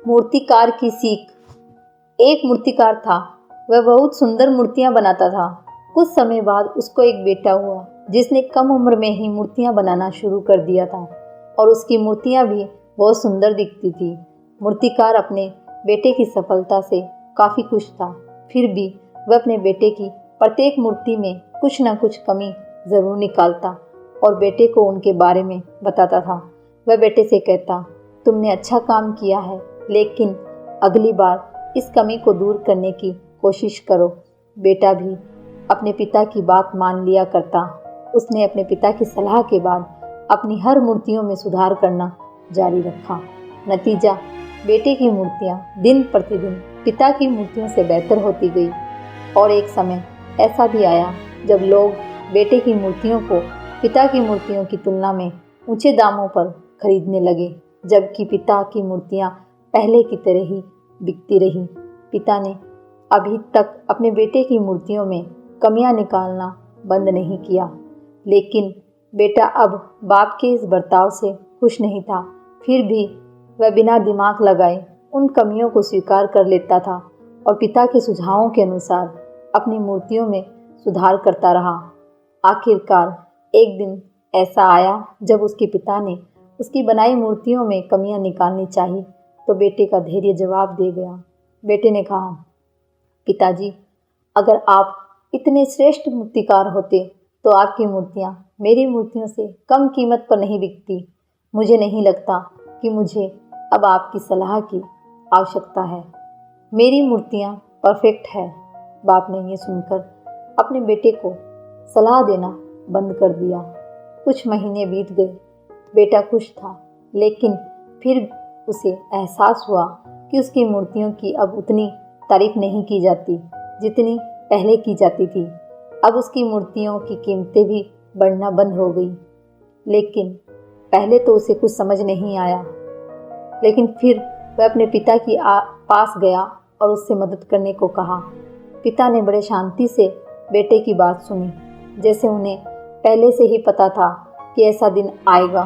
मूर्तिकार की सीख। एक मूर्तिकार था। वह बहुत सुंदर मूर्तियां बनाता था। कुछ समय बाद उसको एक बेटा हुआ जिसने कम उम्र में ही मूर्तियां बनाना शुरू कर दिया था और उसकी मूर्तियां भी बहुत सुंदर दिखती थी। मूर्तिकार अपने बेटे की सफलता से काफ़ी खुश था। फिर भी वह अपने बेटे की प्रत्येक मूर्ति में कुछ न कुछ कमी ज़रूर निकालता और बेटे को उनके बारे में बताता था। वह बेटे से कहता, तुमने अच्छा काम किया है, लेकिन अगली बार इस कमी को दूर करने की कोशिश करो। बेटा भी अपने पिता की बात मान लिया करता। उसने अपने पिता की सलाह के बाद अपनी हर मूर्तियों में सुधार करना जारी रखा। नतीजा, बेटे की मूर्तियाँ दिन प्रतिदिन पिता की मूर्तियों से बेहतर होती गई और एक समय ऐसा भी आया जब लोग बेटे की मूर्तियों को पिता की मूर्तियों की तुलना में ऊंचे दामों पर खरीदने लगे, जबकि पिता की मूर्तियाँ पहले की तरह ही बिकती रही। पिता ने अभी तक अपने बेटे की मूर्तियों में कमियां निकालना बंद नहीं किया, लेकिन बेटा अब बाप के इस बर्ताव से खुश नहीं था। फिर भी वह बिना दिमाग लगाए उन कमियों को स्वीकार कर लेता था और पिता के सुझावों के अनुसार अपनी मूर्तियों में सुधार करता रहा। आखिरकार एक दिन ऐसा आया जब उसके पिता ने उसकी बनाई मूर्तियों में कमियां निकालनी चाहिए, तो बेटे का धैर्य जवाब दे गया। बेटे ने कहा, पिताजी, अगर आप इतने श्रेष्ठ मूर्तिकार होते तो आपकी मूर्तियां मेरी मूर्तियों से कम कीमत पर नहीं बिकती। मुझे नहीं लगता कि मुझे अब आपकी सलाह की आवश्यकता है। मेरी मूर्तियां परफेक्ट है। बाप ने ये सुनकर अपने बेटे को सलाह देना बंद कर दिया। कुछ महीने बीत गए। बेटा खुश था, लेकिन फिर उसे एहसास हुआ कि उसकी मूर्तियों की अब उतनी तारीफ नहीं की जाती जितनी पहले की जाती थी। अब उसकी मूर्तियों की कीमतें भी बढ़ना बंद हो गई। लेकिन पहले तो उसे कुछ समझ नहीं आया, लेकिन फिर वह अपने पिता की पास गया और उससे मदद करने को कहा। पिता ने बड़े शांति से बेटे की बात सुनी, जैसे उन्हें पहले से ही पता था कि ऐसा दिन आएगा।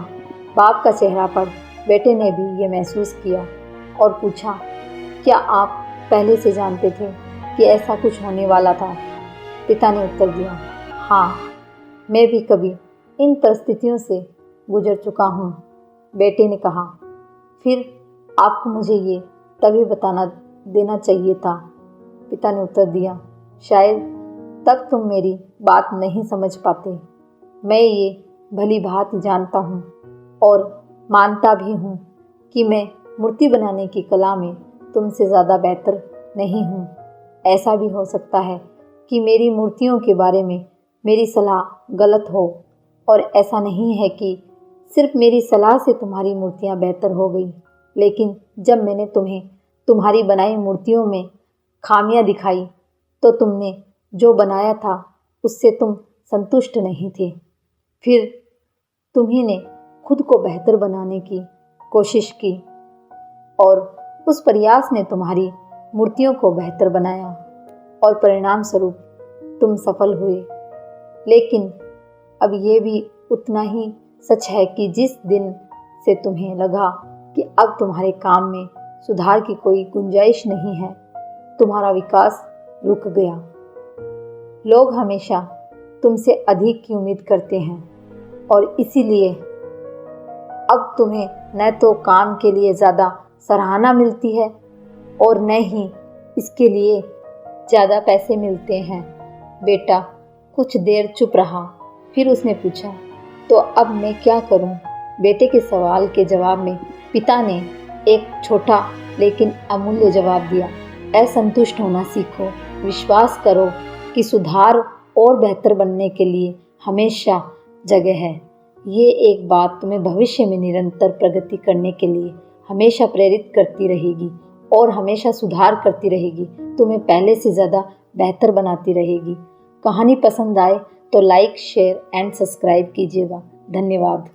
बाप का चेहरा पर बेटे ने भी ये महसूस किया और पूछा, क्या आप पहले से जानते थे कि ऐसा कुछ होने वाला था? पिता ने उत्तर दिया, हाँ, मैं भी कभी इन परिस्थितियों से गुजर चुका हूँ। बेटे ने कहा, फिर आपको मुझे ये तभी बताना देना चाहिए था। पिता ने उत्तर दिया, शायद तब तुम मेरी बात नहीं समझ पाते। मैं ये भली भांति जानता हूँ और मानता भी हूँ कि मैं मूर्ति बनाने की कला में तुमसे ज़्यादा बेहतर नहीं हूँ। ऐसा भी हो सकता है कि मेरी मूर्तियों के बारे में मेरी सलाह गलत हो, और ऐसा नहीं है कि सिर्फ मेरी सलाह से तुम्हारी मूर्तियाँ बेहतर हो गई, लेकिन जब मैंने तुम्हें तुम्हारी बनाई मूर्तियों में खामियां दिखाई तो तुमने जो बनाया था उससे तुम संतुष्ट नहीं थे। फिर तुम्ही ने खुद को बेहतर बनाने की कोशिश की और उस प्रयास ने तुम्हारी मूर्तियों को बेहतर बनाया और परिणाम स्वरूप तुम सफल हुए। लेकिन अब ये भी उतना ही सच है कि जिस दिन से तुम्हें लगा कि अब तुम्हारे काम में सुधार की कोई गुंजाइश नहीं है, तुम्हारा विकास रुक गया। लोग हमेशा तुमसे अधिक की उम्मीद करते हैं और इसीलिए अब तुम्हें न तो काम के लिए ज़्यादा सराहना मिलती है और न ही इसके लिए ज़्यादा पैसे मिलते हैं। बेटा कुछ देर चुप रहा, फिर उसने पूछा, तो अब मैं क्या करूं? बेटे के सवाल के जवाब में पिता ने एक छोटा लेकिन अमूल्य जवाब दिया, असंतुष्ट होना सीखो। विश्वास करो कि सुधार और बेहतर बनने के लिए हमेशा जगह है। ये एक बात तुम्हें भविष्य में निरंतर प्रगति करने के लिए हमेशा प्रेरित करती रहेगी और हमेशा सुधार करती रहेगी, तुम्हें पहले से ज़्यादा बेहतर बनाती रहेगी। कहानी पसंद आए तो लाइक, शेयर एंड सब्सक्राइब कीजिएगा। धन्यवाद।